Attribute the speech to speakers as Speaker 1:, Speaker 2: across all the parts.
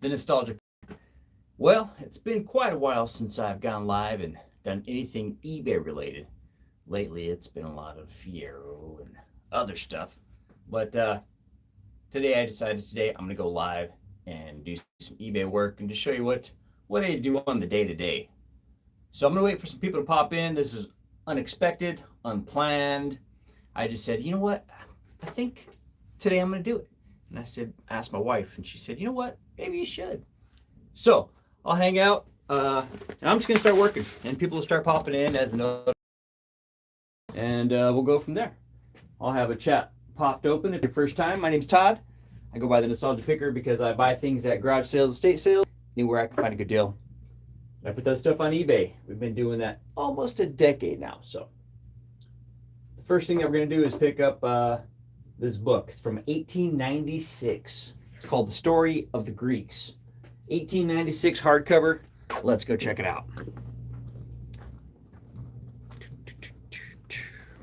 Speaker 1: the nostalgia. Well, it's been quite a while since I've gone live and done anything eBay related. Lately, it's been a lot of Fiero and other stuff. But today, I decided I'm going to go live and do some eBay work and just show you what I do on the day to day. So I'm going to wait for some people to pop in. This is unexpected, unplanned. I just said, you know what? I think today I'm going to do it. And I asked my wife, and she said, you know what? Maybe you should. So I'll hang out, and I'm just going to start working, and people will start popping in as the note, and we'll go from there. I'll have a chat popped open. If your first time, my name's Todd. I go by the Nostalgia Picker because I buy things at garage sales, estate sales, anywhere I can find a good deal. I put that stuff on eBay. We've been doing that almost a decade now. So the first thing that we're going to do is pick up this book. It's from 1896. It's called The Story of the Greeks. 1896 hardcover. Let's go check it out.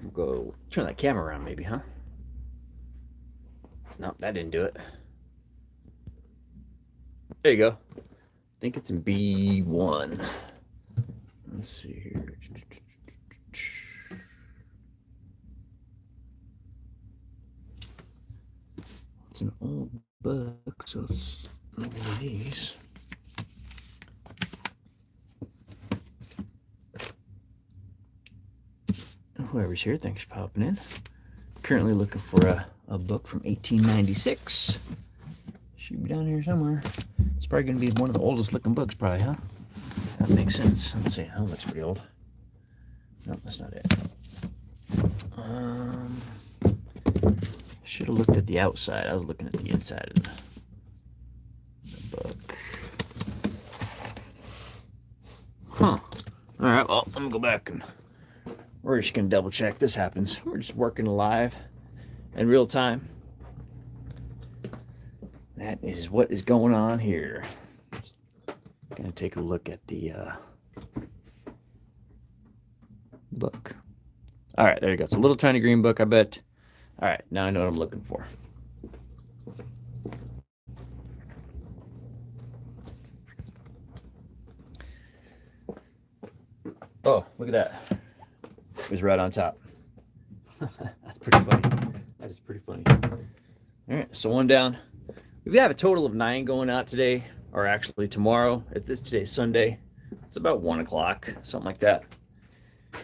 Speaker 1: We'll go turn that camera around maybe, huh? Nope, that didn't do it. There you go. I think it's in B1. Let's see here. It's an old book, so it's one of these. Whoever's here, thanks for popping in. Currently looking for a book from 1896. Should be down here somewhere. It's probably going to be one of the oldest looking books, probably, huh? That makes sense. Let's see. That looks pretty old. No, that's not it. Should have looked at the outside. I was looking at the inside of the book. Huh. All right. Well, I'm going to go back and we're just going to double check this happens. We're just working live in real time. That is what is going on here. Going to take a look at the book. All right, there you go. It's a little tiny green book, I bet. All right, now I know what I'm looking for. Oh, look at that. It was right on top. That's pretty funny. That is pretty funny. All right, so one down. We have a total of 9 going out today, or actually tomorrow. Today's Sunday. It's about 1 o'clock, something like that.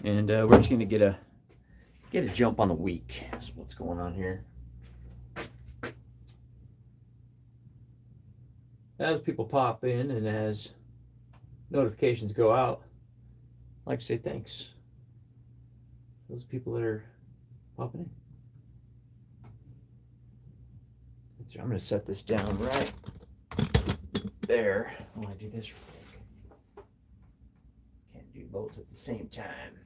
Speaker 1: And we're just gonna get a jump on the week. That's what's going on here. As people pop in and as notifications go out, I'd like to say thanks. Those people that are popping in. I'm going to set this down right there while I do this real quick. Can't do both at the same time.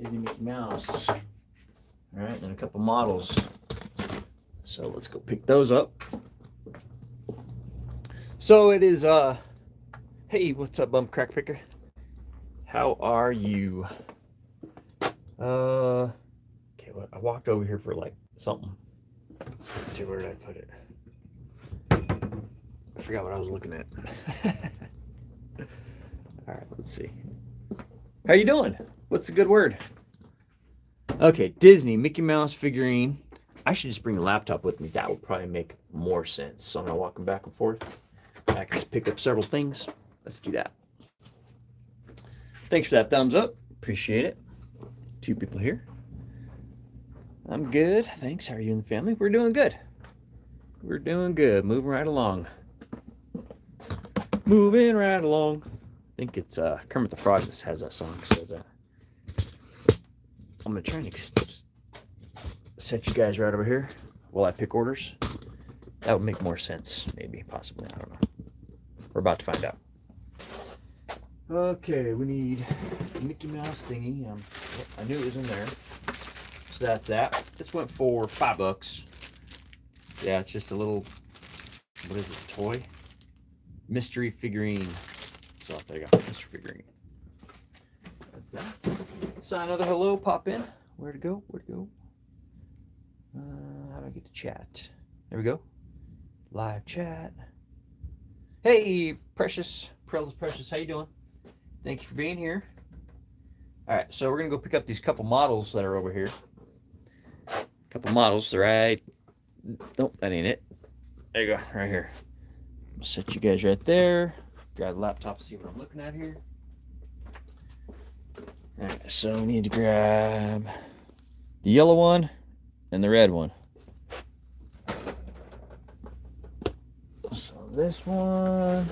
Speaker 1: Disney Mickey Mouse. All right, and a couple models. So let's go pick those up. So it is, hey, what's up, Bump Crack Picker? How are you? I walked over here for like something. Let's see, where did I put it? I forgot what I was looking at. All right, let's see. How you doing? What's the good word? Okay, Disney Mickey Mouse figurine. I should just bring the laptop with me. That would probably make more sense. So I'm not walking back and forth. I can just pick up several things. Let's do that. Thanks for that thumbs up. Appreciate it. 2 people here. I'm good. Thanks. How are you and the family? We're doing good. We're doing good. Moving right along. Moving right along. I think it's Kermit the Frog that has that song. Says that. I'm going to try and set you guys right over here while I pick orders. That would make more sense. Maybe. Possibly. I don't know. We're about to find out. Okay. We need the Mickey Mouse thingy. I knew it was in there. So that's that. This went for $5. Yeah, it's just a little, what is it, toy? Mystery figurine. So there you go, mystery figurine. That's that. So another hello, pop in. Where to go? Where to go? How do I get to chat? There we go. Live chat. Hey, Precious. Precious, how you doing? Thank you for being here. All right, so we're going to go pick up these couple models that are over here. Couple models, right? Nope, that ain't it. There you go, right here. I'll set you guys right there. Grab the laptop, see what I'm looking at here. All right, so we need to grab the yellow one and the red one. So this one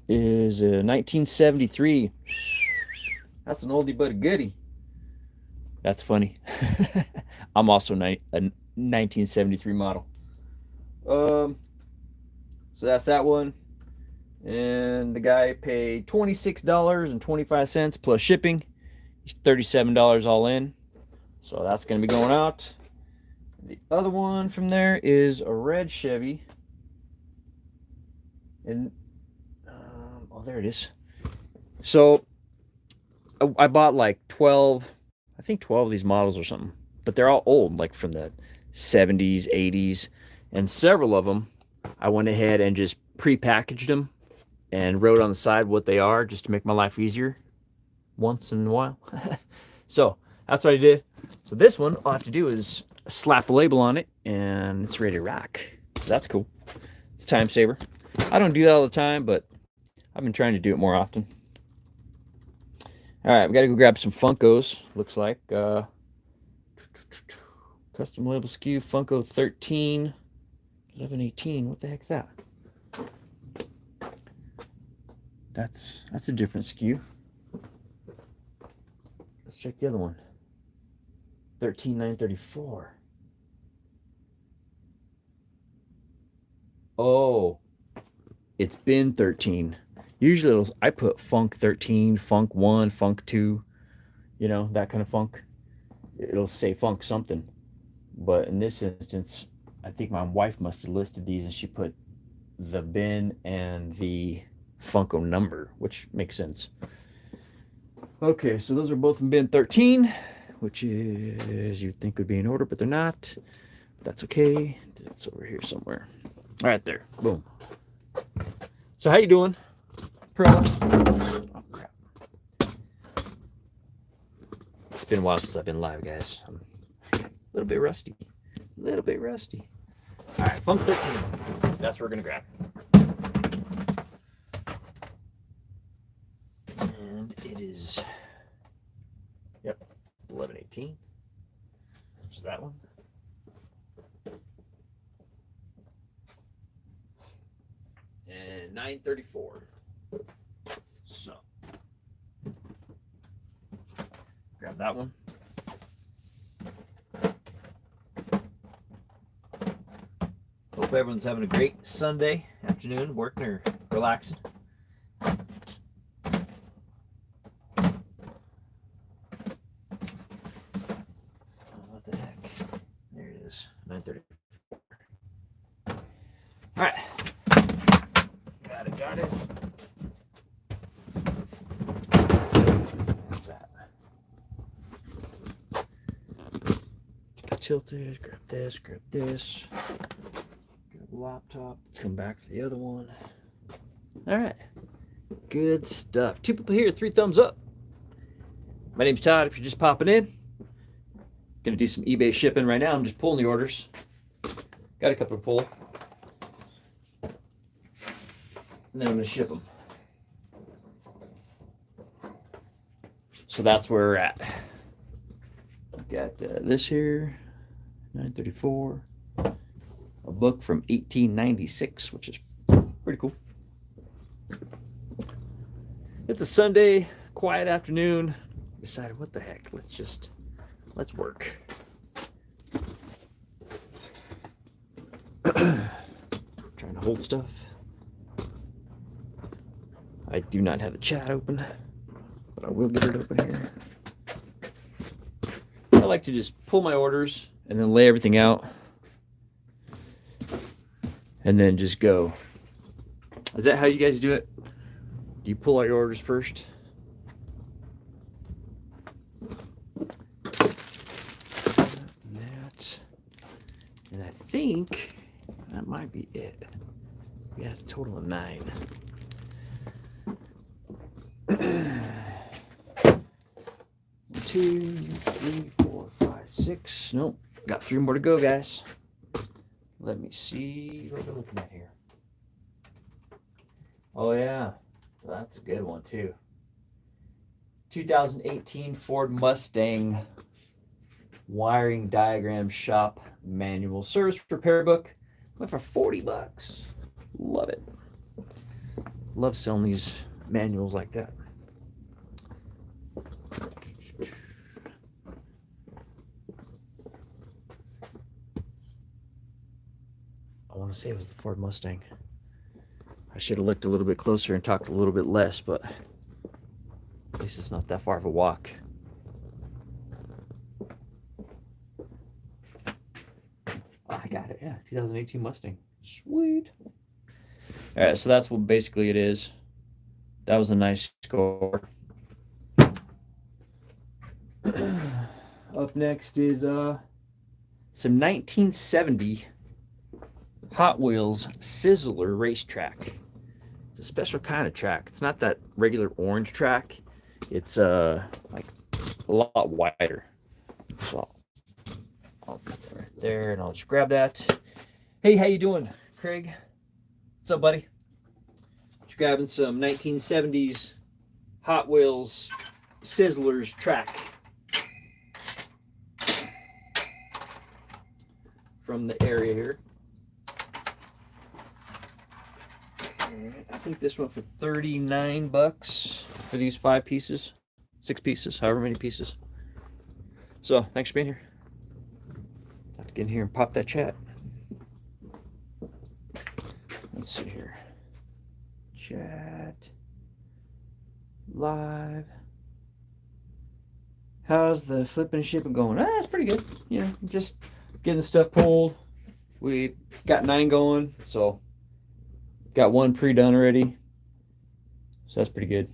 Speaker 1: is a 1973. That's an oldie but a goodie. That's funny. I'm also a 1973 model. So that's that one. And the guy paid $26.25 plus shipping. He's $37 all in. So that's going to be going out. The other one from there is a red Chevy. And, oh, there it is. So I bought like 12, I think 12 of these models or something. But they're all old, like from the 70s, 80s. And several of them, I went ahead and just pre-packaged them and wrote on the side what they are just to make my life easier once in a while. So that's what I did. So this one, all I have to do is slap a label on it and it's ready to rock. So that's cool. It's a time saver. I don't do that all the time, but I've been trying to do it more often. All right, we got to go grab some Funkos. Looks like custom label SKU Funko 13 1118. What the heck's that? That's a different SKU. Let's check the other one. 13934. Oh, it's been 13. Usually I put Funk 13, Funk 1, Funk 2, you know, that kind of funk. It'll say Funk something. But in this instance, I think my wife must have listed these and she put the bin and the Funko number, which makes sense. Okay, so those are both in bin 13, which is you'd think would be in order, but they're not. That's okay. It's over here somewhere. All right, there. Boom. So how you doing, Perla? Oh, crap. It's been a while since I've been live, guys. I'm a little bit rusty. All right, Funk 13. That's what we're going to grab. And it is, yep, 1118. So that one. And 934. So, grab that one. Hope everyone's having a great Sunday afternoon, working or relaxing. What the heck? There it is, 934. All right. Got it. What's that? Get tilted, grab this. Grab the laptop, come back to the other one. All right. Good stuff. 2 people here, 3 thumbs up. My name's Todd. If you're just popping in, gonna do some eBay shipping right now. I'm just pulling the orders. Got a couple to pull. And then I'm going to ship them. So that's where we're at. I've got this here, 934. A book from 1896, which is pretty cool. It's a Sunday, quiet afternoon. Decided, what the heck, let's work. Trying to hold stuff. I do not have the chat open, but I will get it open here. I like to just pull my orders and then lay everything out and then just go. Is that how you guys do it? Do you pull out your orders first? And I think that might be it. We had a total of 9. 2, 3, 4, 5, 6. Nope. Got 3 more to go, guys. Let me see what we're looking at here. Oh, yeah. That's a good one, too. 2018 Ford Mustang wiring diagram shop manual service repair book. Went for $40. Love it. Love selling these manuals like that. I want to say it was the Ford Mustang. I should have looked a little bit closer and talked a little bit less, but at least it's not that far of a walk. Oh, I got it. Yeah, 2018 Mustang. Sweet. All right, so that's what basically it is. That was a nice score. Up next is some 1970 Hot Wheels Sizzler racetrack. It's a special kind of track. It's not that regular orange track. It's like a lot wider. So I'll put that right there, and I'll just grab that. Hey, how you doing, Craig? What's up, buddy? Just grabbing some 1970s Hot Wheels Sizzlers track from the area here. I think this one for $39 for these 5 pieces, 6 pieces, however many pieces. So thanks for being here. Have to get in here and pop that chat. Let's see here. Chat. Live. How's the flipping and shipping going? It's pretty good. You know, just getting the stuff pulled. We got 9 going, so got 1 pre-done already. So that's pretty good.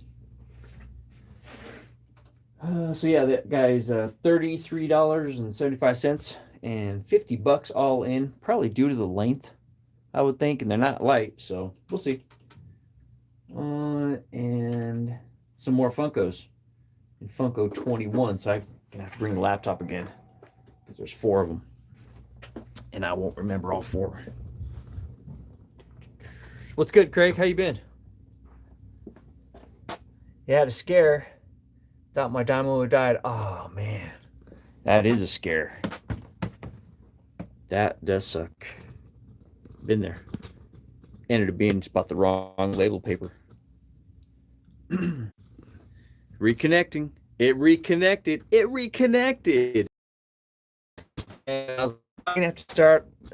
Speaker 1: So yeah, that guy's $33.75 and $50 all in. Probably due to the length, I would think, and they're not light, so we'll see. And some more Funkos in Funko 21. So I'm gonna have to bring the laptop again because there's 4 of them, and I won't remember all 4. What's good, Craig? How you been? You had a scare. Thought my dynamo had died. Oh, man. That is a scare. That does suck. Been there. Ended up being just about the wrong label paper. Reconnecting. It reconnected. It reconnected. And I was going to have to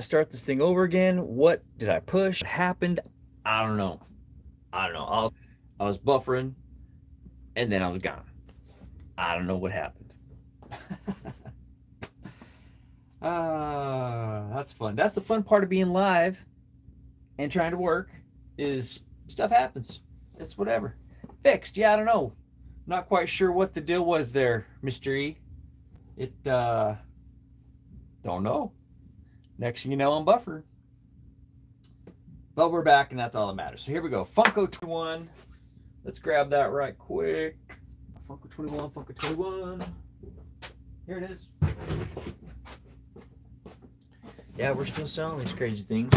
Speaker 1: start this thing over again. What did I push? What happened? I don't know. I was buffering, and then I was gone. I don't know what happened. That's fun. That's the fun part of being live and trying to work is stuff happens. It's whatever. Fixed. Yeah, I don't know. Not quite sure what the deal was there, Mr. E. Don't know. Next thing you know, I'm buffering. But we're back, and that's all that matters. So here we go. Funko 21. Let's grab that right quick. Funko 21, Funko 21. Here it is. Yeah, we're still selling these crazy things.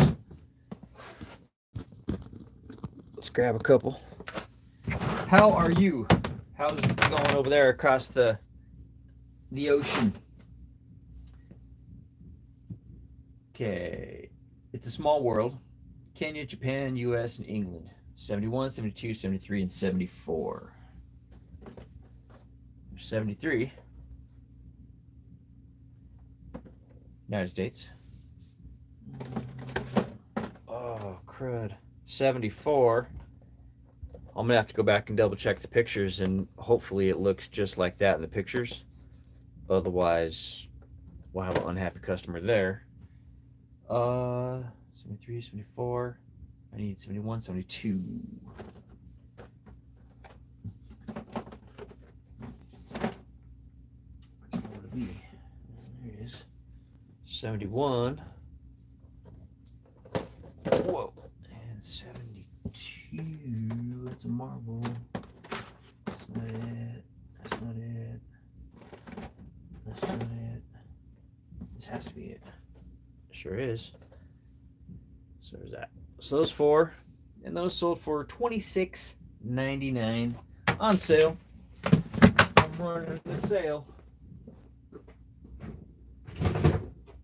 Speaker 1: Let's grab a couple. How are you? How's it going over there across the ocean? Okay. It's a small world. Kenya, Japan, US, and England. 71, 72, 73, and 74. 73. United States. Oh, crud. 74. I'm going to have to go back and double check the pictures, and hopefully it looks just like that in the pictures. Otherwise, we'll have an unhappy customer there. 73, 74. I need 71, 72. Where's it going to be? There it is. 71. Whoa. And 72. That's a marble. That's not it. That's not it. That's not it. This has to be it. Sure is. So there's that. So those four, and those sold for $26.99 on sale. I'm running the sale.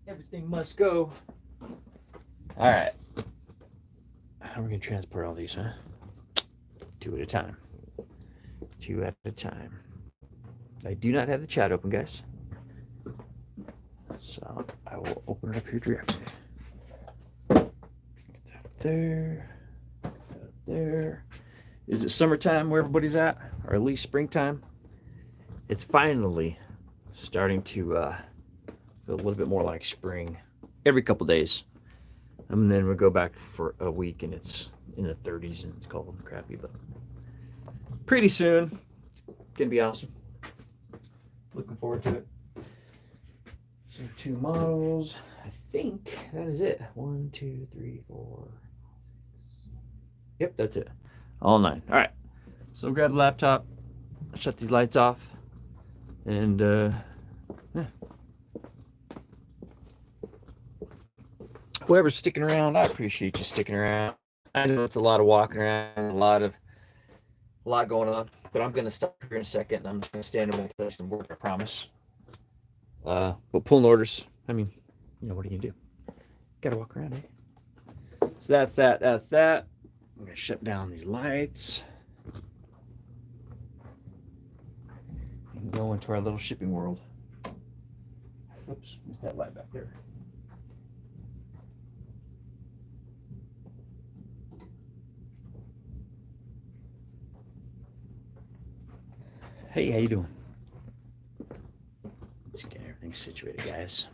Speaker 1: Everything must go. All right. How are we gonna transport all these, huh? Two at a time. Two at a time. I do not have the chat open, guys. So I will open it up here directly. Get that up there. Get that up there. Is it summertime where everybody's at? Or at least springtime? It's finally starting to feel a little bit more like spring every couple days. And then we'll go back for a week and it's in the 30s and it's cold and crappy, but pretty soon it's gonna be awesome. Looking forward to it. So 2 models. I think that is it. 1, 2, 3, 4. Yep, that's it. All 9. All right. So grab the laptop, shut these lights off, and yeah. Whoever's sticking around, I appreciate you sticking around. I know it's a lot of walking around, a lot going on, but I'm gonna stop here in a second and I'm just gonna stand in one place and work, I promise. But pulling orders, I mean, you know, what are you gonna do? Gotta walk around, eh? So that's that. I'm gonna shut down these lights and go into our little shipping world. Oops, missed that light back there. Hey, how you doing? Let's get everything situated, guys.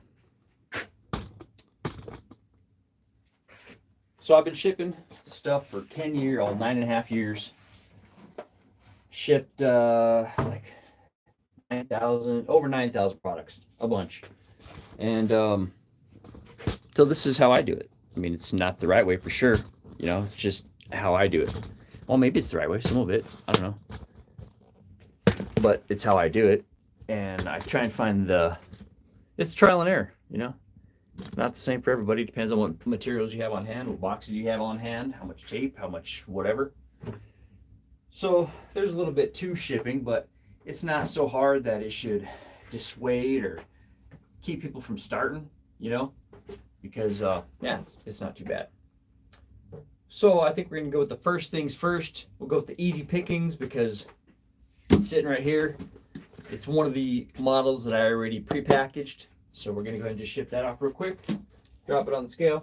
Speaker 1: So I've been shipping stuff for 10 years, 9.5 years. Shipped like 9,000, over 9,000 products, a bunch. And so this is how I do it. I mean, it's not the right way for sure. You know, it's just how I do it. Well, maybe it's the right way, some of it. I don't know. But it's how I do it. And I try and find it's trial and error, you know? Not the same for everybody. Depends on what materials you have on hand, what boxes you have on hand, how much tape, how much whatever. So there's a little bit to shipping, but it's not so hard that it should dissuade or keep people from starting, you know? Because, yeah, it's not too bad. So I think we're going to go with the first things first. We'll go with the easy pickings because it's sitting right here. It's one of the models that I already pre-packaged. So we're going to go ahead and just ship that off real quick. Drop it on the scale.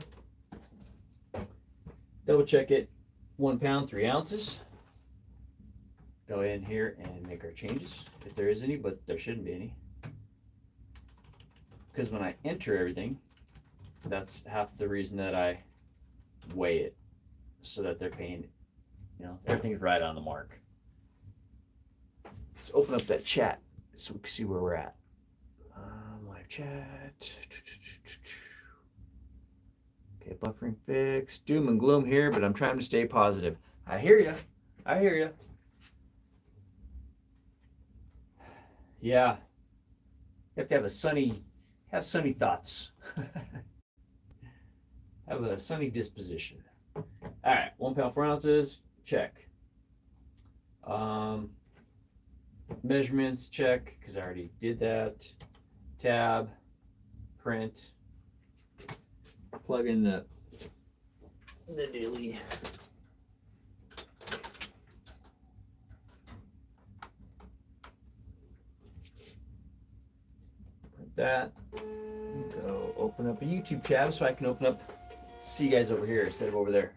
Speaker 1: Double check it. 1 pound, 3 ounces. Go in here and make our changes, if there is any, but there shouldn't be any. Because when I enter everything, that's half the reason that I weigh it, so that they're paying, you know, everything's right on the mark. Let's open up that chat so we can see where we're at. Live chat. Okay, buffering fix. Doom and gloom here, but I'm trying to stay positive. I hear you. I hear you. Yeah. You have to have sunny thoughts. Have a sunny disposition. All right, 1 pound, 4 ounces. Check. Measurements, check, because I already did that. Tab, print, plug in the daily. Print that. Go open up a YouTube tab so I can see you guys over here instead of over there.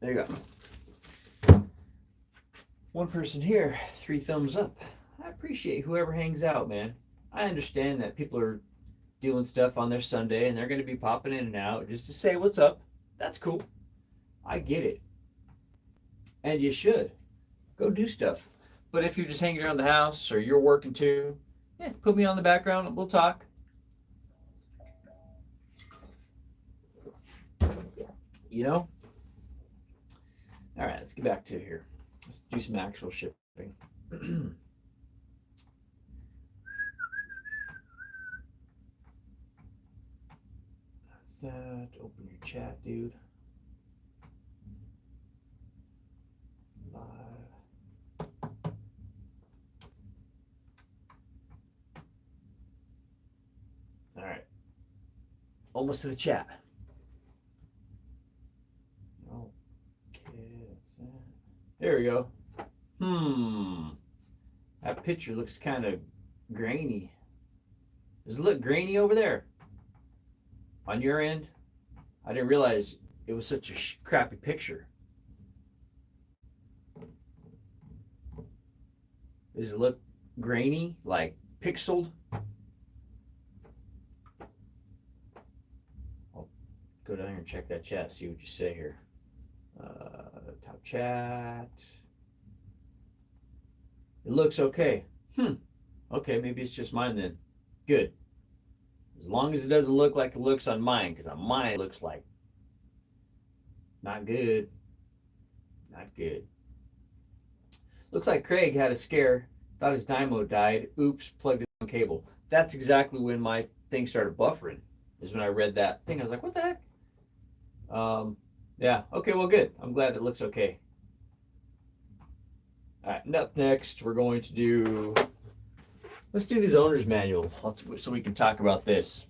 Speaker 1: There you go. One person here, 3 thumbs up. I appreciate whoever hangs out, man. I understand that people are doing stuff on their Sunday and they're going to be popping in and out just to say what's up. That's cool. I get it. And you should. Go do stuff. But if you're just hanging around the house or you're working too, yeah, put me on the background and we'll talk. You know? All right, let's get back to here. Let's do some actual shipping. That's that. Open your chat, dude. Live. All right. Almost to the chat. There we go. That picture looks kind of grainy. Does it look grainy over there? On your end? I didn't realize it was such a crappy picture. Does it look grainy, like pixeled? I'll go down here and check that chat, see what you say here. Top chat. It looks okay. Okay, maybe it's just mine then. Good. As long as it doesn't look like it looks on mine, because on mine it looks like not good. Not good. Looks like Craig had a scare. Thought his dynamo died. Oops, plugged it on cable. That's exactly when my thing started buffering. Is when I read that thing. I was like, what the heck? Yeah, okay, well, good. I'm glad it looks okay. All right, and up next, we're going to do, let's do this owner's manual so we can talk about this.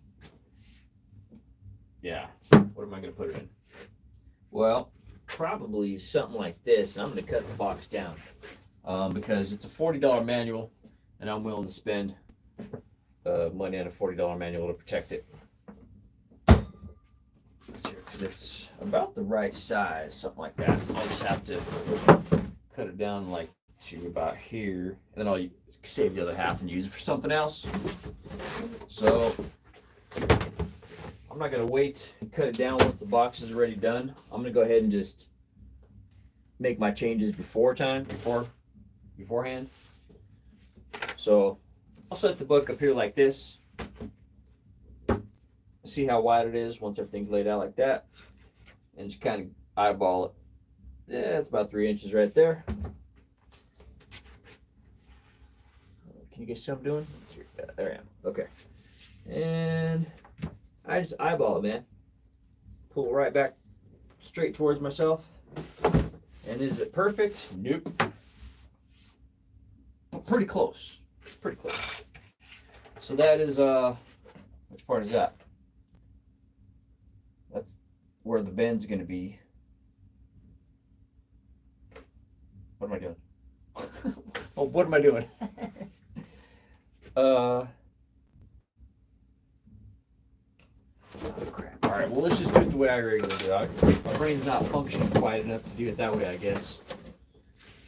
Speaker 1: Yeah, what am I going to put it in? Well, probably something like this. And I'm going to cut the box down because it's a $40 manual, and I'm willing to spend money on a $40 manual to protect it. Because it's about the right size, something like that. I'll just have to cut it down like to about here, and then I'll save the other half and use it for something else. So I'm not going to wait and cut it down once the box is already done. I'm going to go ahead and just make my changes beforehand. So I'll set the book up here like this. See how wide it is once everything's laid out like that, and just kind of eyeball it. Yeah, it's about 3 inches right there. Can you guys see what I'm doing? There I am. Okay. And I just eyeball it, man. Pull it right back straight towards myself. And is it perfect? Nope. But pretty close. Pretty close. So that is, which part is that? That's where the bend's going to be. What am I doing? Oh, what am I doing? Oh, crap. All right, well, let's just do it the way I regularly do it. My brain's not functioning quite enough to do it that way, I guess.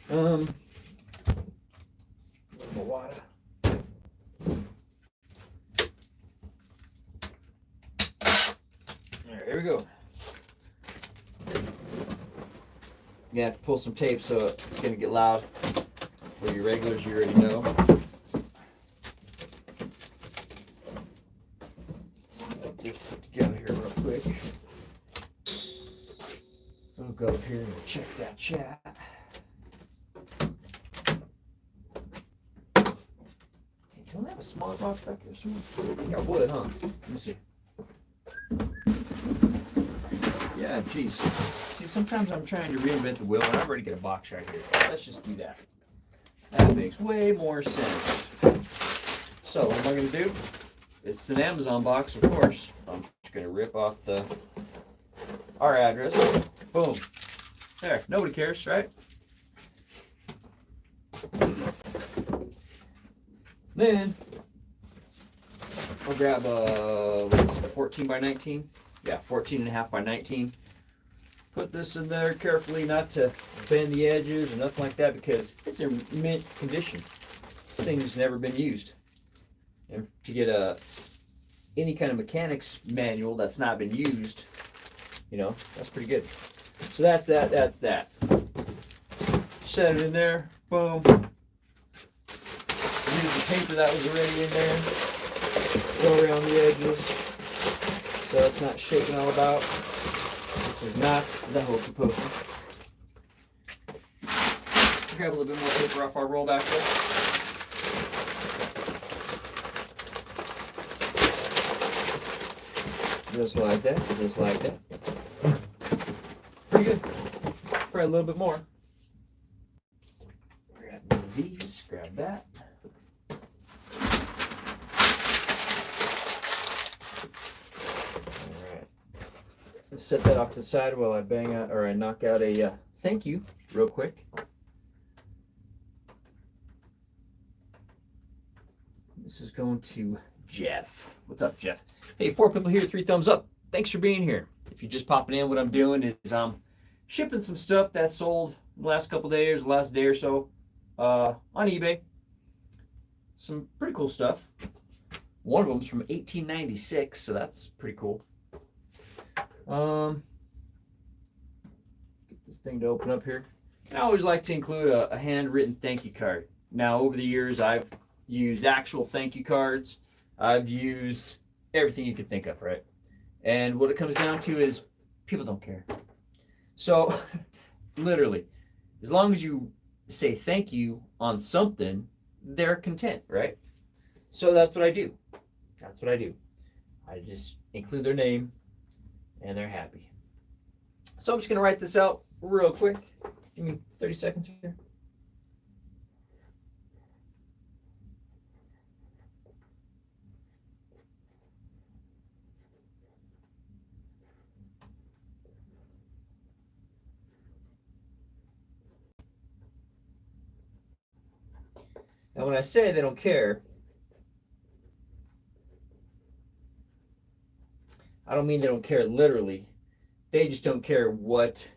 Speaker 1: More water. There we go. You have to pull some tape so it's going to get loud. For your regulars, you already know. So I'll get this put together here real quick. We'll go up here and check that chat. Hey, don't have a small box back there somewhere? Yeah, wood, huh? Let me see. Yeah, geez. See, sometimes I'm trying to reinvent the wheel, and I've already got a box right here. Let's just do that. That makes way more sense. So, what am I going to do? It's an Amazon box, of course. I'm just going to rip off our address. Boom. There. Nobody cares, right? Then, I'll grab a 14 by 19. Yeah, 14 and a half by 19. Put this in there carefully, not to bend the edges or nothing like that, because it's in mint condition. This thing's never been used. And to get any kind of mechanics manual that's not been used, you know, that's pretty good. So that's that. Set it in there, boom. Use the paper that was already in there. Go around the edges so it's not shaking all about. This is not the hokey pokey. Grab a little bit more paper off our roll back there. Just like that, just like that. It's pretty good. Probably a little bit more. Grab these, grab that. Alright. Let's set that off to the side while I bang out, or I knock out a thank you real quick. This is going to Jeff. What's up, Jeff? Hey, 4 people here, 3 thumbs up. Thanks for being here. If you're just popping in, what I'm doing is I'm shipping some stuff that sold the last couple days, the last day or so, on eBay. Some pretty cool stuff. One of them's from 1896, so that's pretty cool. Get this thing to open up here. I always like to include a handwritten thank you card. Now, over the years, I've used actual thank you cards. I've used everything you could think of, right? And what it comes down to is people don't care. So, literally, as long as you say thank you on something, they're content, right? So that's what I do. That's what I do. I just include their name and they're happy. So I'm just going to write this out real quick. Give me 30 seconds here. Now, when I say they don't care, I don't mean they don't care literally. They just don't care what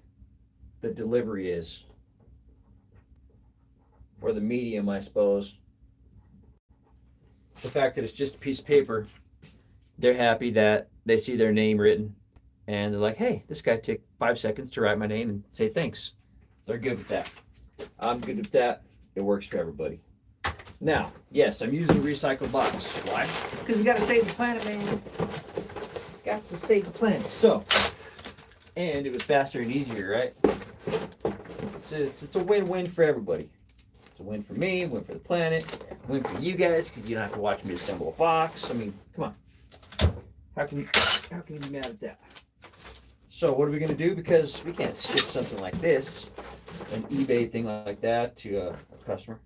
Speaker 1: the delivery is. Or the medium, I suppose. The fact that it's just a piece of paper, they're happy that they see their name written. And they're like, hey, this guy took 5 seconds to write my name and say thanks. They're good with that. I'm good with that. It works for everybody. Now, yes, I'm using a recycled box. Why? Because we got to save the planet, man. Got to save the planet. So, and it was faster and easier, right? It's a win-win for everybody. It's a win for me, a win for the planet, a win for you guys because you don't have to watch me assemble a box. I mean, come on. How can you be mad at that? So what are we going to do? Because we can't ship something like this, an eBay thing like that, to a customer.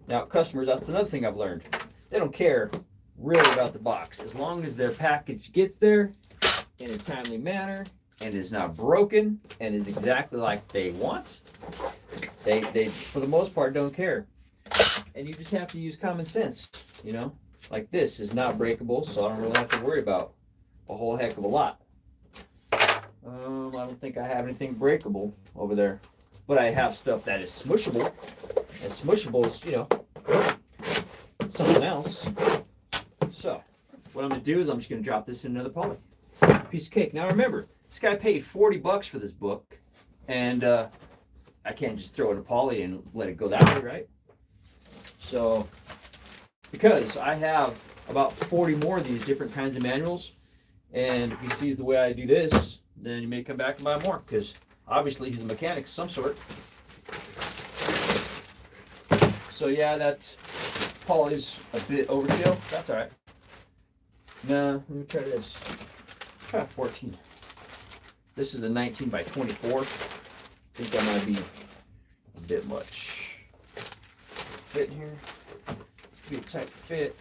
Speaker 1: Now, customers, that's another thing I've learned. They don't care really about the box. As long as their package gets there in a timely manner and is not broken and is exactly like they want, they for the most part, don't care. And you just have to use common sense, you know? Like this is not breakable, so I don't really have to worry about a whole heck of a lot. I don't think I have anything breakable over there. But I have stuff that is smushable. And smushable is, you know, something else. So, what I'm going to do is I'm just going to drop this in another poly. Piece of cake. Now remember, this guy paid $40 for this book. And I can't just throw it in a poly and let it go that way, right? So, because I have about 40 more of these different kinds of manuals. And if he sees the way I do this, then he may come back and buy more. Because obviously he's a mechanic of some sort. So yeah, that poly's a bit overkill. That's all right. Now, let me try this. Let's try 14. This is a 19 by 24. I think that might be a bit much. Fit here. Be a tight fit.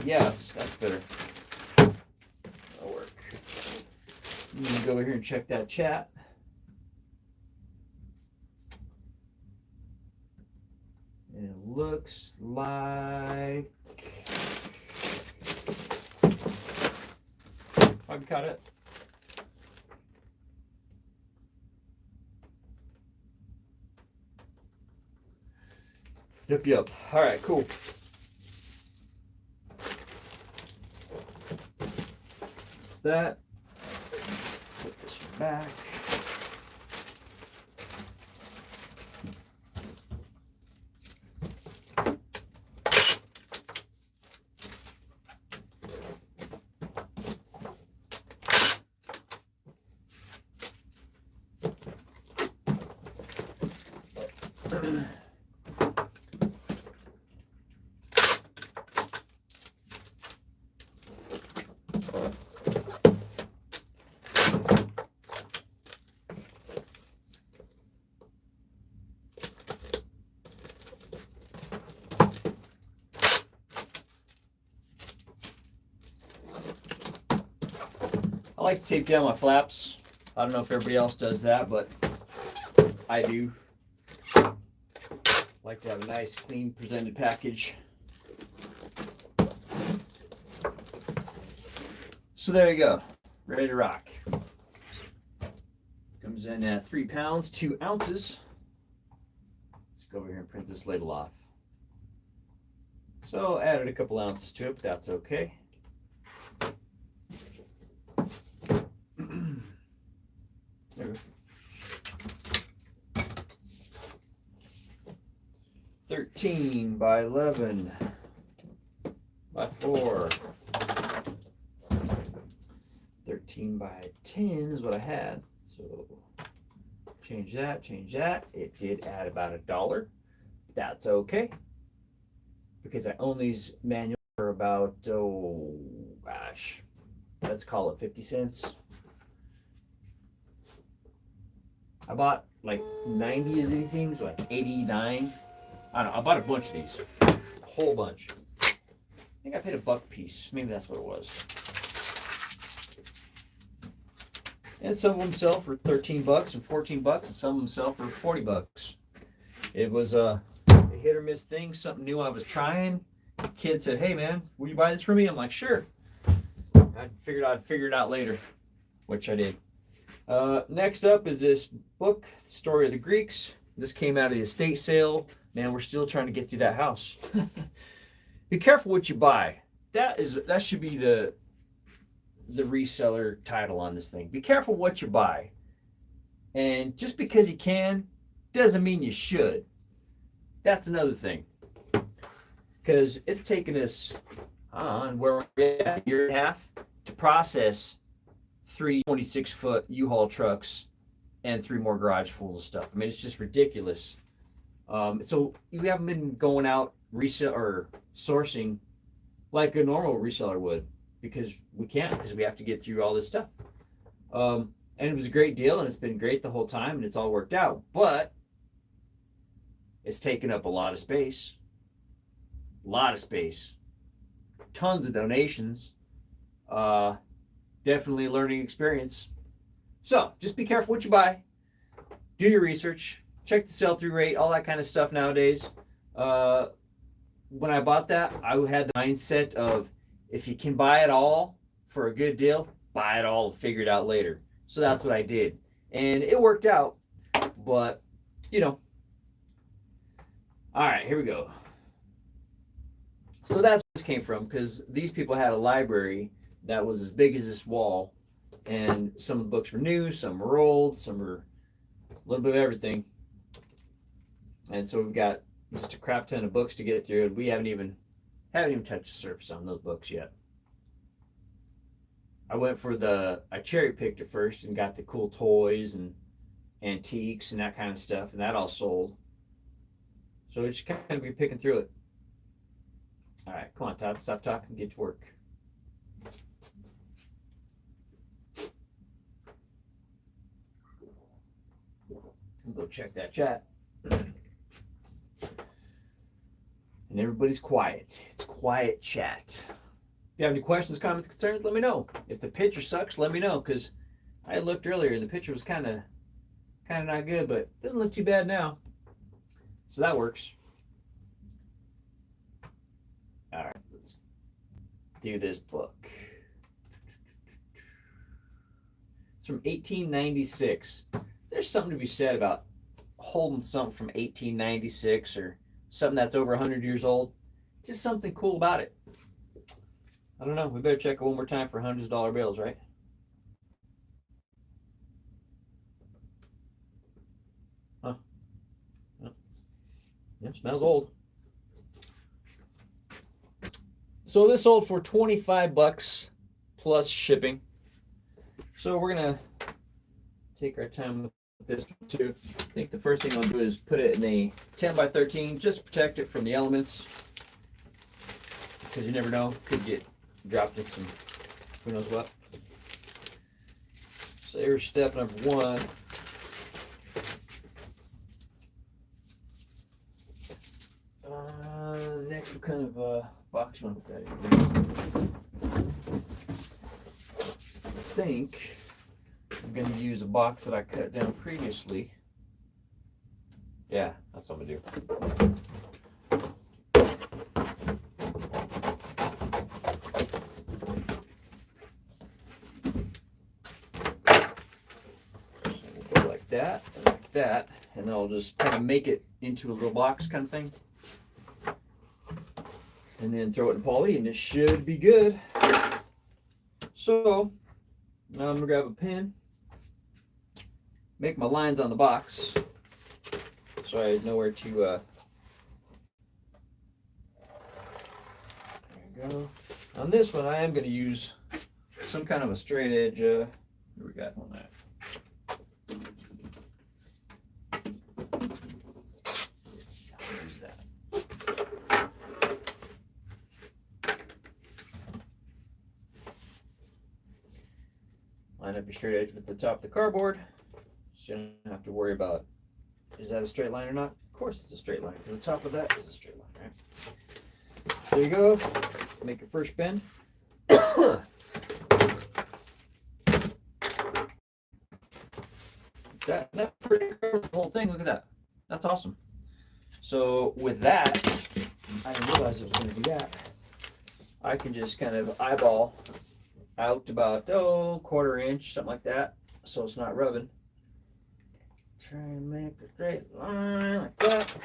Speaker 1: Yeah, that's better. That'll work. I'm gonna go over here and check that chat. And it looks like I've got it. Yep. All right, cool. That's that. Put this back. I like to tape down my flaps. I don't know if everybody else does that, but I do. Like to have a nice, clean, presented package. So there you go, ready to rock. Comes in at 3 pounds, 2 ounces. Let's go over here and print this label off. So added a couple ounces to it, but that's okay. There we go. 13 by 11 by 4. 13 by 10 is what I had. So change that, change that. It did add about $1. That's okay. Because I own these manuals for about, oh gosh, let's call it 50 cents. I bought like 90 of these things, like 89. I don't know, I bought a bunch of these. A whole bunch. I think I paid $1 a piece. Maybe that's what it was. And some of them sell for 13 bucks and 14 bucks, and some of them sell for 40 bucks. It was a hit or miss thing, something new I was trying. The kid said, "Hey man, will you buy this for me?" I'm like, "Sure." I figured I'd figure it out later, which I did. Next up is this book, Story of the Greeks. This came out of the estate sale. Man, we're still trying to get through that house. Be careful what you buy. That should be the reseller title on this thing. Be careful what you buy. And just because you can doesn't mean you should. That's another thing. Because it's taken us on where we're at a year and a half to process 3 26-foot U-Haul trucks and 3 more garage fulls of stuff. I mean, it's just ridiculous. So we haven't been going out resell or sourcing like a normal reseller would, because we can't, because we have to get through all this stuff. And it was a great deal, and it's been great the whole time, and it's all worked out. But it's taken up a lot of space. Tons of donations. Definitely a learning experience. So just be careful what you buy. Do your research. Check the sell-through rate, all that kind of stuff nowadays. When I bought that, I had the mindset of, if you can buy it all for a good deal, buy it all and figure it out later. So that's what I did. And it worked out. But, you know. All right, here we go. So that's where this came from, because these people had a library that was as big as this wall. And some of the books were new, some were old, some were a little bit of everything. And so we've got just a crap ton of books to get through, and we haven't even touched the surface on those books yet. I cherry picked it first and got the cool toys and antiques and that kind of stuff, and that all sold. So we just kind of be picking through it. All right, come on, Todd, stop talking and get to work. We'll go check that chat. And everybody's quiet. It's quiet chat. If you have any questions, comments, concerns, let me know. If the picture sucks, let me know, because I looked earlier and the picture was kind of not good, but it doesn't look too bad now. So that works. All right, let's do this book. It's from 1896. There's something to be said about holding something from 1896 or something that's over 100 years old. Just something cool about it. I don't know. We better check it one more time for hundreds of dollar bills, right? Huh? Yeah, smells old. So this sold for 25 bucks plus shipping. So we're gonna take our time with this one too. I think the first thing I'll do is put it in a 10 by 13 just to protect it from the elements, because you never know, could get dropped in some who knows what. So there's step number one. Next, what kind of box you want to put that in? I think I'm going to use a box that I cut down previously. Yeah, that's what I'm going to do. So we'll go like that, and like that, and then I'll just kind of make it into a little box kind of thing. And then throw it in poly, and it should be good. So now I'm gonna grab a pen, make my lines on the box, so I know where to. There you go. On this one, I am gonna use some kind of a straight edge. Here we got on that. Line up your straight edge with the top of the cardboard, so you don't have to worry about, is that a straight line or not? Of course it's a straight line, because the top of that is a straight line, right? There you go. Make your first bend. That pretty much covers the whole thing. Look at that. That's awesome. So with that, I didn't realize it was going to do that. I can just kind of eyeball out about quarter inch, something like that, so it's not rubbing. Try and make a straight line like that.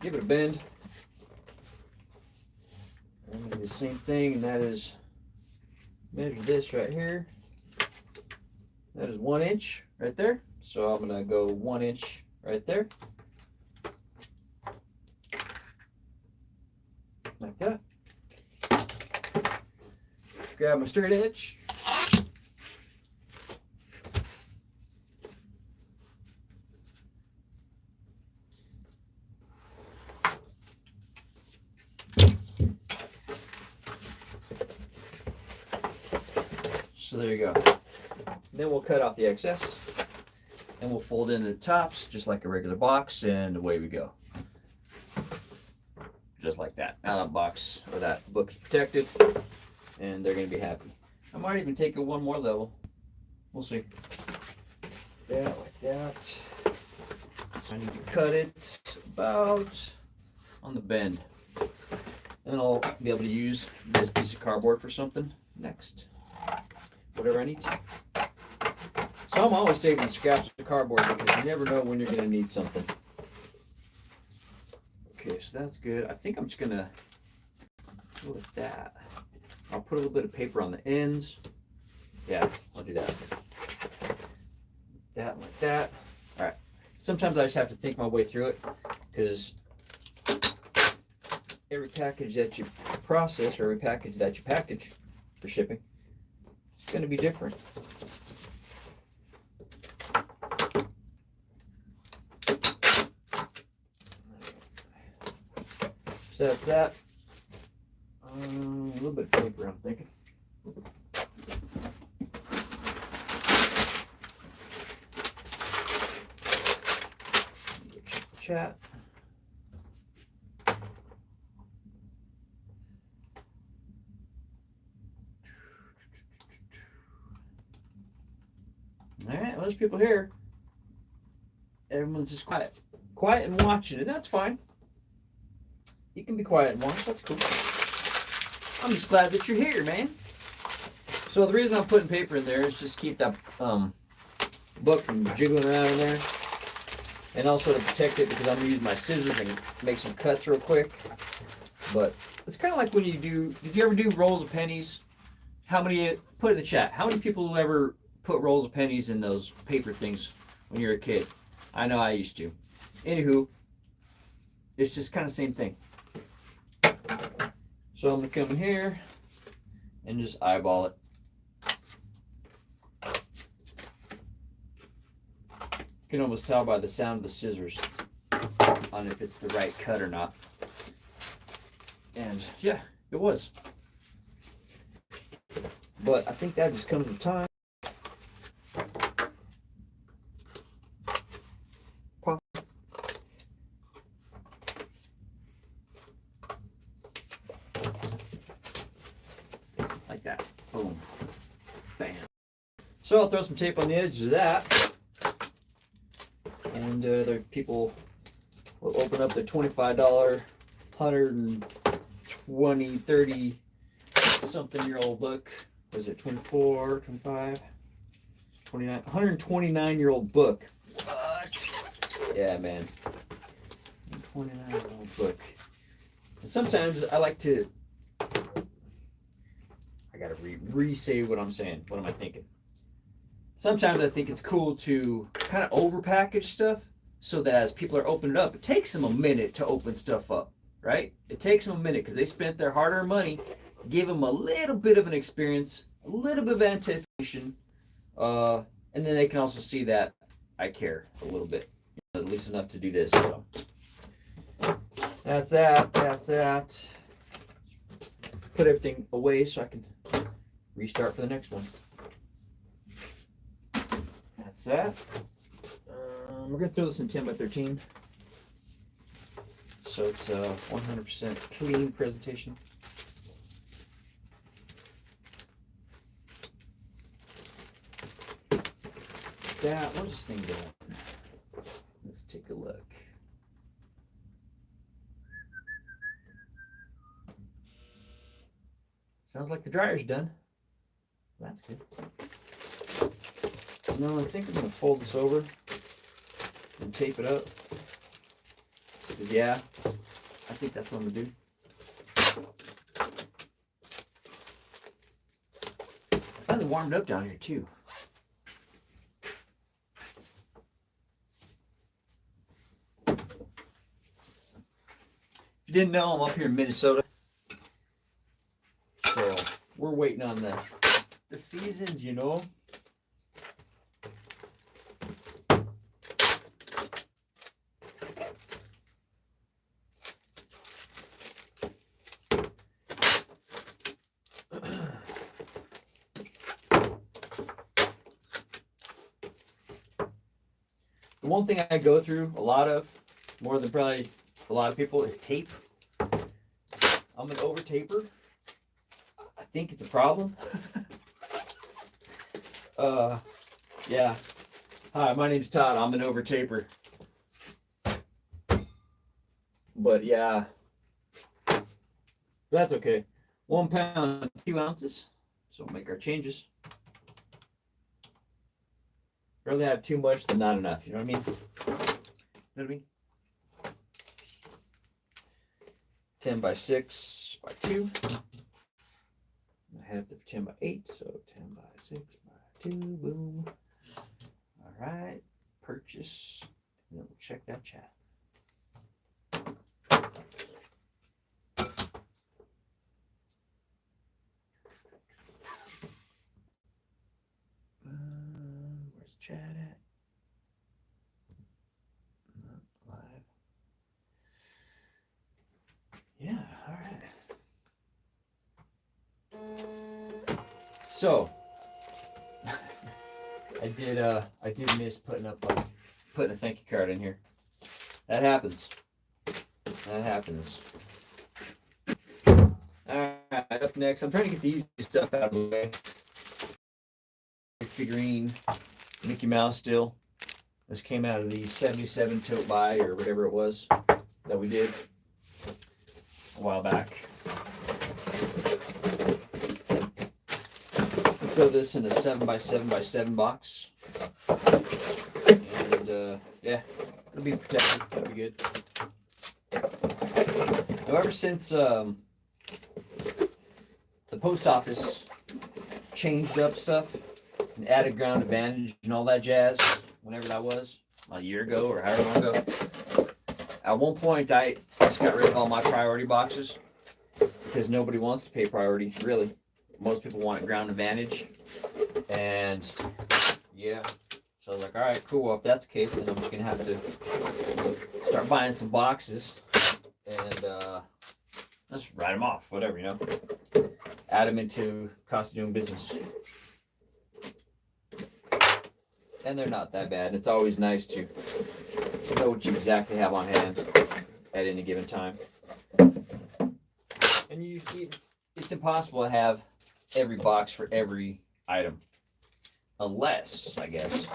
Speaker 1: Give it a bend. And do the same thing, and that is measure this right here. That is 1 inch right there. So I'm gonna go 1 inch right there, like that. Grab my straight edge. So there you go. Then we'll cut off the excess, and we'll fold in the tops just like a regular box, and away we go. Just like that. Now that box or that book is protected, and they're going to be happy. I might even take it one more level. We'll see. Yeah, like that. So I need to cut it about on the bend. And I'll be able to use this piece of cardboard for something next. Whatever I need to. So I'm always saving scraps of cardboard, because you never know when you're going to need something. Okay, so that's good. I think I'm just going to go with that. I'll put a little bit of paper on the ends. Yeah, I'll do that. That like that. All right. Sometimes I just have to think my way through it, because every package that you process, or every package that you package for shipping, it's going to be different. So that's that. A little bit of paper, I'm thinking. Chat. All right, well, there's people here. Everyone's just quiet and watching, and that's fine. You can be quiet and watch. That's cool. I'm just glad that you're here, man. So the reason I'm putting paper in there is just to keep that book from jiggling around in there, and also to protect it, because I'm gonna use my scissors and make some cuts real quick. But it's kind of like when you do. Did you ever do rolls of pennies? How many? Put in the chat. How many people ever put rolls of pennies in those paper things when you're a kid? I know I used to. Anywho, it's just kind of the same thing. So I'm going to come in here and just eyeball it. You can almost tell by the sound of the scissors on if it's the right cut or not. And yeah, it was. But I think that just comes with time. Pop. Like that. Boom. Bam. So I'll throw some tape on the edge of that. And the people will open up the $25, 120, 30 something year old book. Was it 24, 25, 29, 129-year-old book. What? Yeah, man. 129-year-old book. And sometimes I like to, I gotta re-say what I'm saying. What am I thinking? Sometimes I think it's cool to kind of overpackage stuff so that as people are opening it up, it takes them a minute to open stuff up, right? It takes them a minute because they spent their hard-earned money, give them a little bit of an experience, a little bit of anticipation, and then they can also see that I care a little bit, at least enough to do this. So that's that. That's that. Put everything away so I can restart for the next one. That's that. We're going to throw this in 10 by 13. So it's a 100% clean presentation. That, where's this thing going? Let's take a look. Sounds like the dryer's done. That's good. No, I think I'm going to fold this over and tape it up. Yeah, I think that's what I'm going to do. I finally warmed up down here too. If you didn't know, I'm up here in Minnesota. So we're waiting on the seasons, you know. The one thing I go through a lot of, more than probably a lot of people, is tape. I'm an over taper. I think it's a problem. Yeah. Hi, my name's Todd. I'm an over taper. But yeah, that's okay. 1 pound, 2 ounces. So we'll make our changes. Rather have too much than not enough. You know what I mean? You know what I mean? 10 by 6 by 2. I head up to 10 by 8. So 10 by 6 by 2. Boom. All right. Purchase. And then we'll check that chat. Where's the chat at? Not live. Yeah, all right. So I did miss putting a thank you card in here. That happens. That happens. All right, up next, I'm trying to get the easy stuff out of the way. Figurine, Mickey Mouse still. This came out of the 77 tote buy or whatever it was that we did a while back. We throw this in a 7x7x7 box. And yeah, it'll be protected. It'll be good. Now, ever since the post office changed up stuff and added ground advantage and all that jazz, whenever that was, a year ago or however long ago, at one point I just got rid of all my priority boxes because nobody wants to pay priority, really. Most people want ground advantage. And yeah, so was like, all right, cool. Well, if that's the case, then I'm just gonna have to start buying some boxes and just write them off, whatever, you know. Add them into cost of doing business. And they're not that bad. It's always nice to know what you exactly have on hand at any given time. And it's impossible to have every box for every item. Unless, I guess,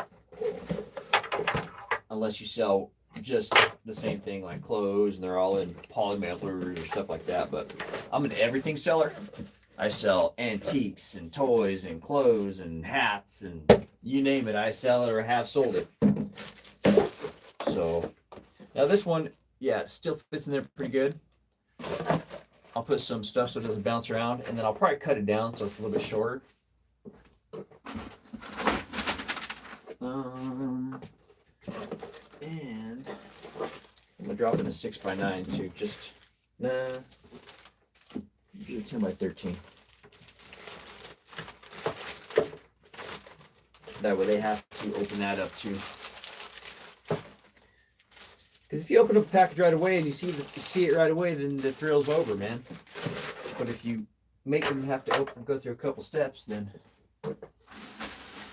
Speaker 1: unless you sell just the same thing like clothes and they're all in poly mailers or stuff like that. But I'm an everything seller. I sell antiques and toys and clothes and hats and you name it. I sell it or have sold it. So now this one, yeah, it still fits in there pretty good. I'll put some stuff so it doesn't bounce around, and then I'll probably cut it down so it's a little bit shorter. And I'm gonna drop in a 6x9 too. Just do a 10x13. That way they have to open that up too. Because if you open up a package right away and you see it right away, then the thrill's over, man. But if you make them have to go through a couple steps, then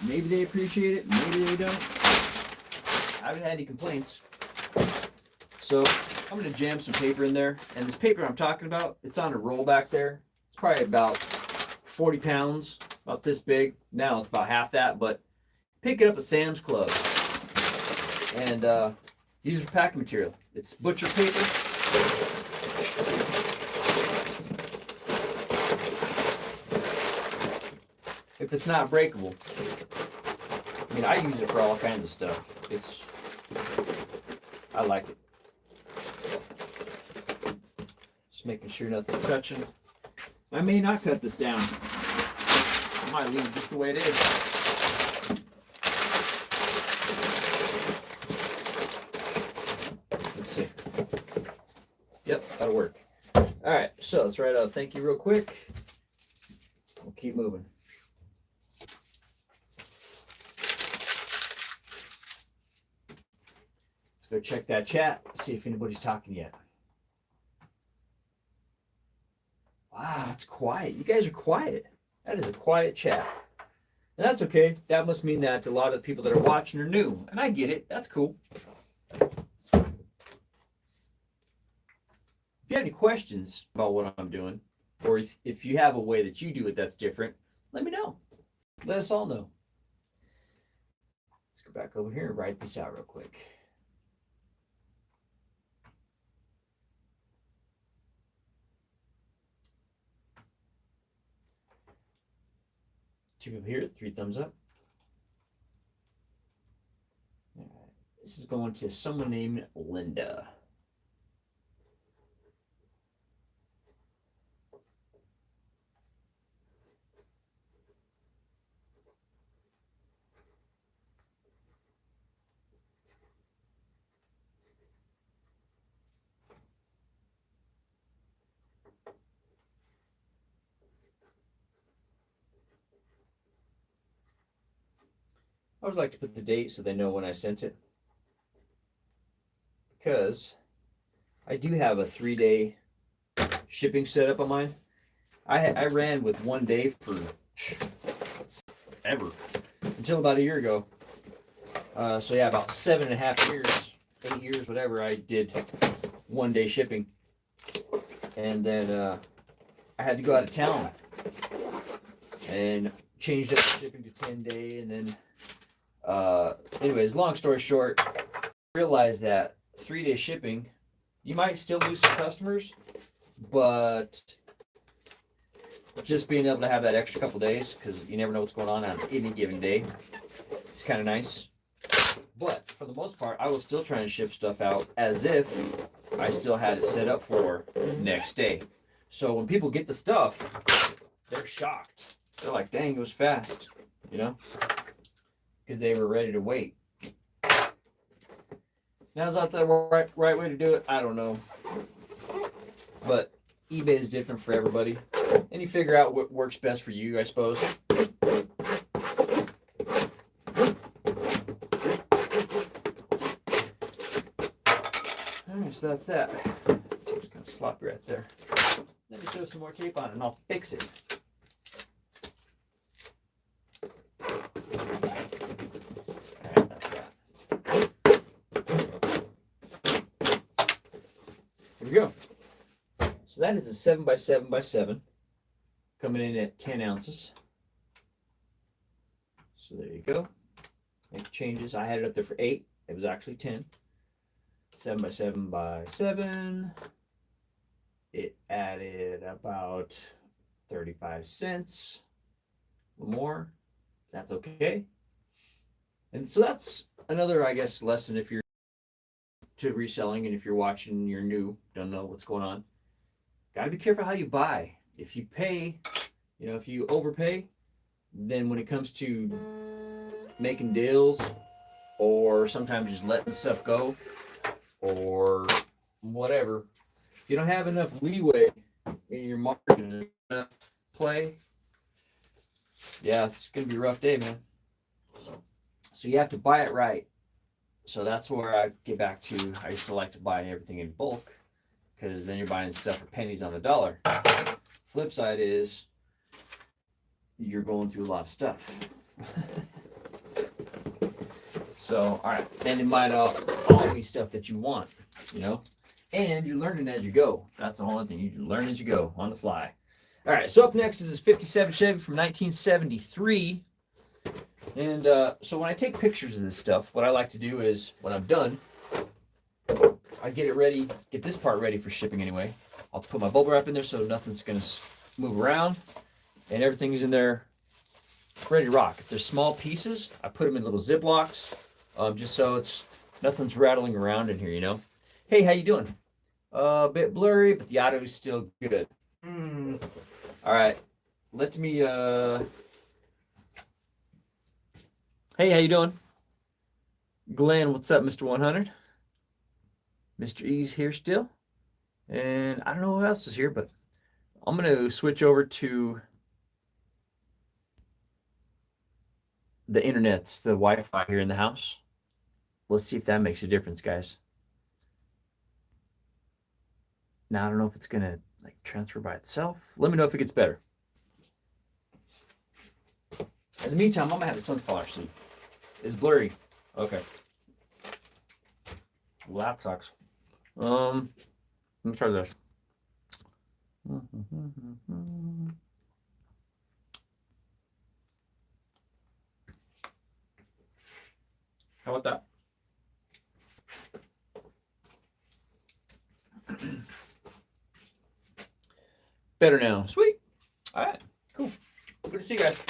Speaker 1: maybe they appreciate it, maybe they don't. I haven't had any complaints. So I'm going to jam some paper in there. And this paper I'm talking about, it's on a roll back there. It's probably about 40 pounds, about this big. Now it's about half that, but pick it up at Sam's Club. And use for packing material. It's butcher paper. If it's not breakable. I mean, I use it for all kinds of stuff. I like it. Just making sure nothing's touching. I may not cut this down. I might leave it just the way it is. Let's see. Yep, that'll work. All right, so let's write out a thank you real quick. We'll keep moving. Let's go check that chat, see if anybody's talking yet. Wow, it's quiet. You guys are quiet. That is a quiet chat. And that's okay. That must mean that a lot of the people that are watching are new. And I get it. That's cool. If you have any questions about what I'm doing, or if you have a way that you do it that's different, let me know. Let us all know. Let's go back over here and write this out real quick. Two people here, 3 thumbs up. All right. This is going to someone named Linda. I always like to put the date so they know when I sent it, because I do have a 3-day shipping setup on mine. I ran with 1 day for ever until about a year ago. So yeah, about 7.5 years, 8 years, whatever. I did 1 day shipping, and then I had to go out of town and changed up the shipping to 10-day, and then. Anyways, long story short, realize that 3-day shipping, you might still lose some customers, but just being able to have that extra couple days, because you never know what's going on any given day, it's kind of nice. But for the most part, I was still trying to ship stuff out as if I still had it set up for next day. So when people get the stuff, they're shocked. They're like, dang, it was fast, you know? Because they were ready to wait. Now, is that the right way to do it? I don't know. But eBay is different for everybody. And you figure out what works best for you, I suppose. so that's that. Tape's kind of sloppy right there. Let me throw some more tape on it and I'll fix it. Alright, that's that. Here we go. So that is a 7x7x7, coming in at 10 ounces. So there you go. Make changes. I had it up there for 8. It was actually 10. 7x7x7. It added about 35 cents or more. That's okay. And so that's another, I guess, lesson if you're to reselling, and if you're watching, you're new, don't know what's going on. Got to be careful how you buy. If you pay, if you overpay, then when it comes to making deals, or sometimes just letting stuff go, or whatever, if you don't have enough leeway in your margin to play, yeah, it's going to be a rough day, man. So you have to buy it right. So that's where I get back to, I used to like to buy everything in bulk, because then you're buying stuff for pennies on the dollar. Flip side is you're going through a lot of stuff. So, all right, and it might all be stuff that you want, and you're learning as you go. That's the whole thing. You learn as you go on the fly. All right, so up next is this 57 Chevy from 1973. And so when I take pictures of this stuff, what I like to do is, when I'm done, I get it ready, get this part ready for shipping anyway. I'll put my bubble wrap in there so nothing's going to move around, and everything is in there ready to rock. If there's small pieces, I put them in little Ziplocs, just so nothing's rattling around in here, Hey, how you doing? A bit blurry, but the audio is still good. All right, let me... Hey, how you doing? Glenn, what's up, Mr. 100? Mr. E's here still. And I don't know who else is here, but I'm going to switch over to the internet's, the Wi-Fi here in the house. Let's see if that makes a difference, guys. Now, I don't know if it's going to transfer by itself. Let me know if it gets better. In the meantime, I'm going to have a sunflower seed. It's blurry. Okay. Well, that sucks. Let me try this. How about that? Better now. Sweet. All right. Cool. Good to see you guys.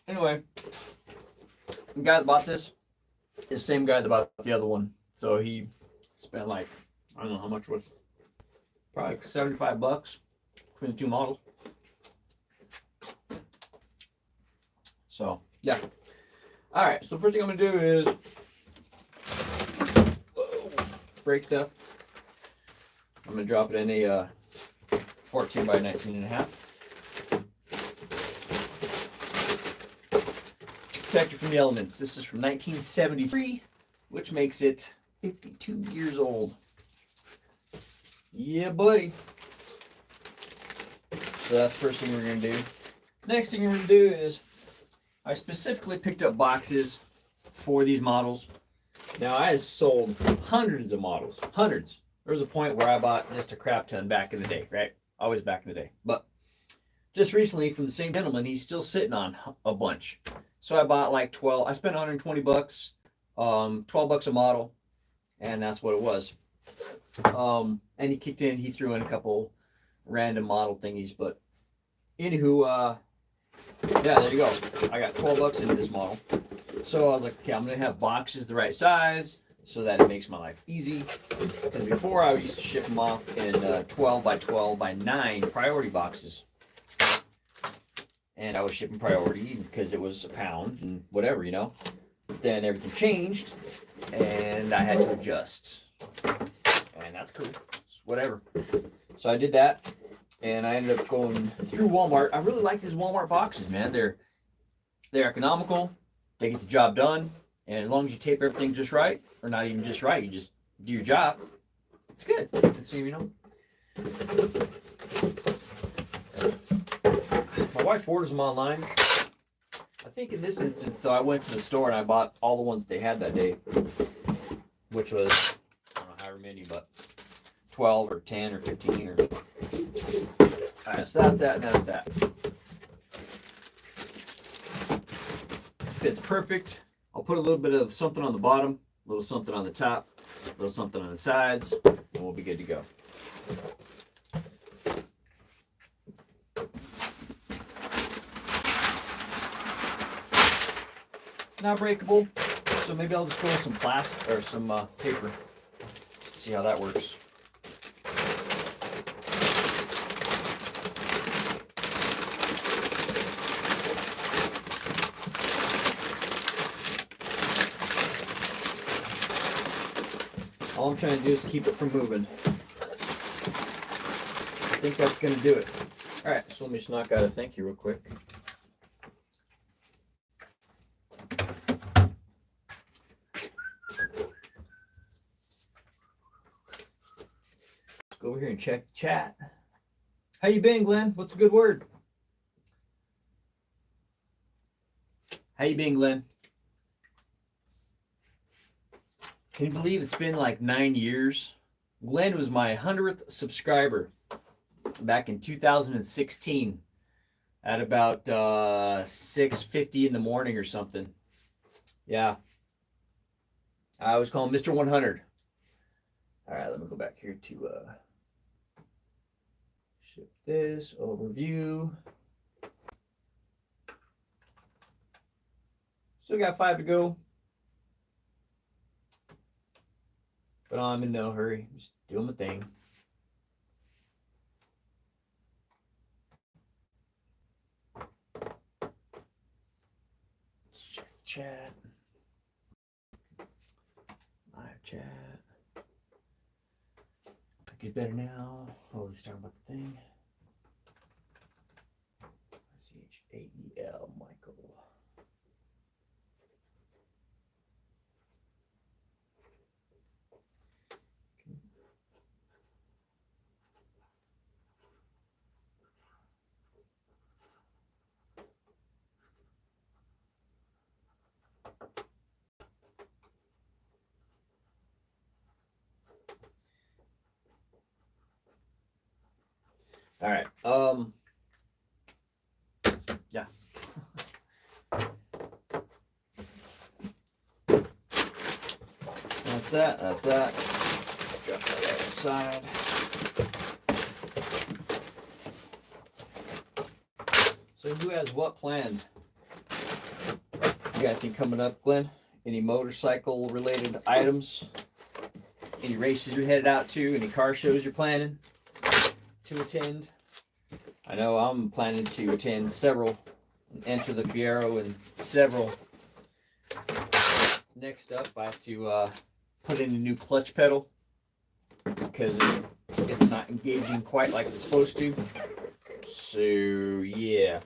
Speaker 1: Anyway, the guy that bought this is the same guy that bought the other one. So he spent I don't know how much it was. Probably $75 between the two models. So, yeah. All right, so the first thing I'm going to do is break stuff. I'm going to drop it in a 14 by 19 and a half. Protect you from the elements. This is from 1973, which makes it 52 years old. Yeah, buddy. So that's the first thing we're going to do. Next thing we're going to do is, I specifically picked up boxes for these models. Now, I have sold hundreds of models. Hundreds. There was a point where I bought just a crap ton back in the day, right? Always back in the day. But just recently, from the same gentleman, he's still sitting on a bunch. So I bought 12. I spent $120, $12 a model, and that's what it was. And he kicked in, he threw in a couple random model thingies, but anywho, yeah, there you go. I got $12 into this model. So I was like, okay, I'm gonna have boxes the right size so that it makes my life easy. Because before I used to ship them off in 12 by 12 by 9 priority boxes. And I was shipping priority because it was a pound and whatever, But then everything changed and I had to adjust. And that's cool. It's whatever. So I did that and I ended up going through Walmart. I really like these Walmart boxes, man. They're economical. They get the job done. And as long as you tape everything just right, or not even just right, you just do your job, it's good. It's, you know. My wife orders them online. I think in this instance, though, I went to the store and I bought all the ones they had that day, which was, I don't know however many, but 12 or 10 or 15 or. All right, so that's that and that's that. Fits perfect. I'll put a little bit of something on the bottom, a little something on the top, a little something on the sides, and we'll be good to go. Not breakable, so maybe I'll just go with some plastic or some paper. See how that works. All I'm trying to do is keep it from moving. I think that's going to do it. All right, so let me just knock out a thank you real quick. Let's go over here and check the chat. How you been, Glenn? What's a good word? How you been, Glenn? Can you believe it's been like 9 years? Glenn was my 100th subscriber back in 2016 at about 6:50 in the morning or something. Yeah. I always call him Mr. 100. All right, let me go back here to ship this, overview. Still got 5 to go. But I'm in no hurry. Just doing my thing. Let's check chat. Live chat. I think it's better now. Oh, let's talk about the thing. CHAEL Michael. All right. Yeah. That's that. That's that. Drop that right aside. So who has what planned? You got anything coming up, Glenn? Any motorcycle related items? Any races you're headed out to? Any car shows you're planning to attend? I know I'm planning to attend several, enter the Fiero and several. Next up, I have to put in a new clutch pedal because it's not engaging quite like it's supposed to. So yeah,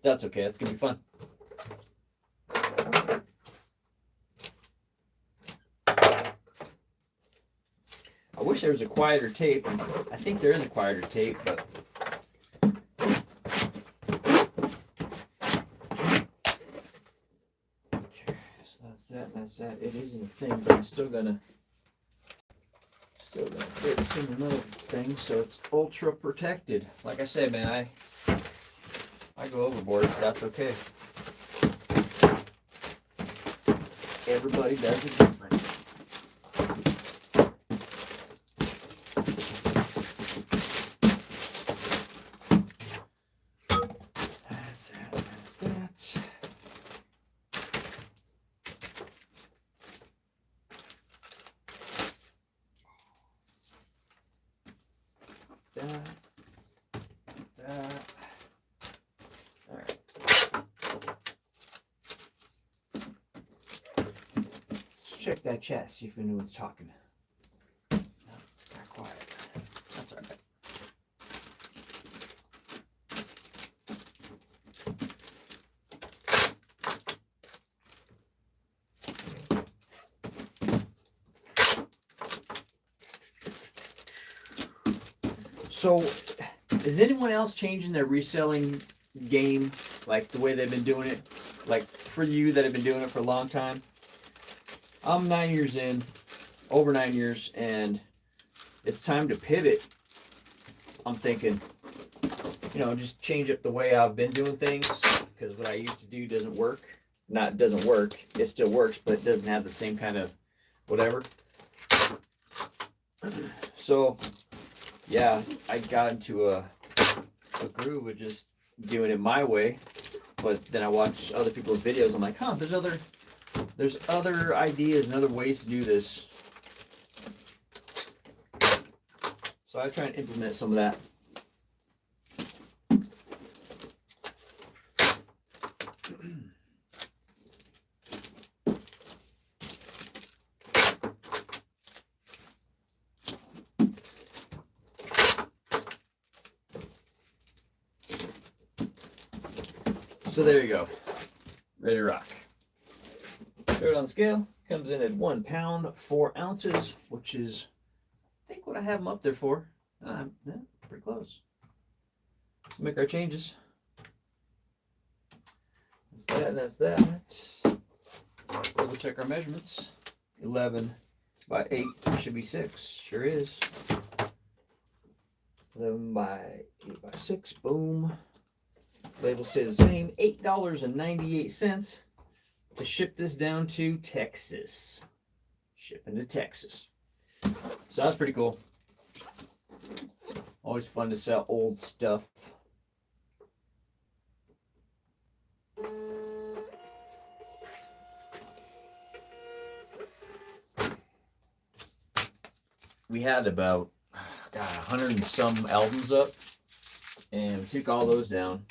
Speaker 1: that's okay. That's gonna be fun. I wish there was a quieter tape. I think there is a quieter tape, but okay, so that's that and that's that. It isn't a thing, but I'm still gonna put it in another thing so it's ultra protected. Like I said, man, I go overboard, but that's okay. Everybody does it different. That's that. That's that. That. All right. Let's check that chat, see if anyone's talking. No, it's kind of quiet. That's all right. So, is anyone else changing their reselling game, like the way they've been doing it? Like for you that have been doing it for a long time? I'm 9 years in, over 9 years, and it's time to pivot. I'm thinking, just change up the way I've been doing things, because what I used to do doesn't work. Not doesn't work, it still works, but it doesn't have the same kind of whatever. So, yeah, I got into a groove of just doing it my way, but then I watch other people's videos. I'm like, there's other ideas and other ways to do this. So I try and implement some of that. So there you go, ready to rock. Throw it on the scale, comes in at 1 pound, 4 ounces, which is, I think, what I have them up there for. Yeah, pretty close. Let's make our changes. That's that, and that's that. Double check our measurements. 11 by 8 should be 6, sure is. 11 by 8 by 6, boom. Label says the same, $8.98 to ship this down to Texas. Shipping to Texas. So that's pretty cool. Always fun to sell old stuff. We had about, 100 and some albums up, and we took all those down.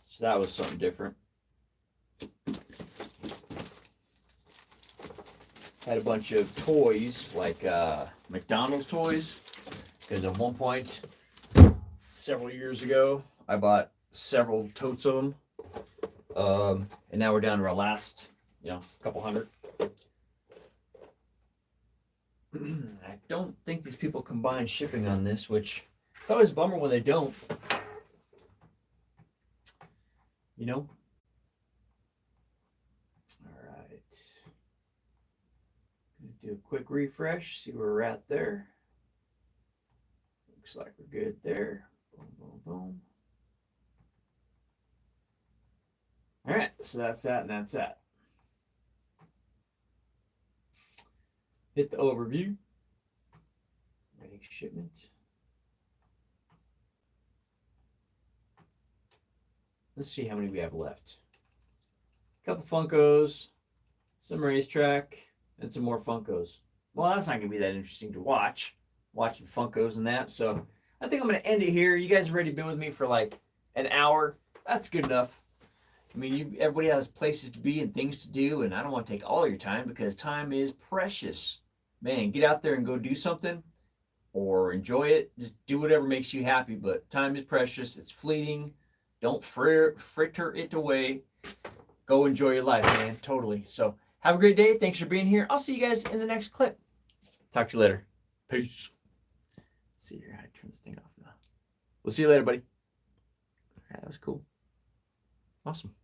Speaker 1: So that was something different. Had a bunch of toys, like McDonald's toys, because at one point, several years ago, I bought several totes of them. And now we're down to our last, couple hundred. I don't think these people combine shipping on this, which it's always a bummer when they don't. All right. Do a quick refresh, see where we're at there. Looks like we're good there. Boom, boom, boom. All right, so that's that and that's that. Hit the overview. Ready shipment. Let's see how many we have left. A couple Funkos, some racetrack, and some more Funkos. Well, that's not going to be that interesting to watch, watching Funkos and that. So I think I'm going to end it here. You guys have already been with me for like an hour. That's good enough. I mean, everybody has places to be and things to do, and I don't want to take all your time because time is precious. Man, get out there and go do something or enjoy it. Just do whatever makes you happy, but time is precious. It's fleeting. Don't fritter it away. Go enjoy your life, man. Totally. So have a great day. Thanks for being here. I'll see you guys in the next clip. Talk to you later. Peace. Let's see here how to turn this thing off now. We'll see you later, buddy. Okay, that was cool. Awesome.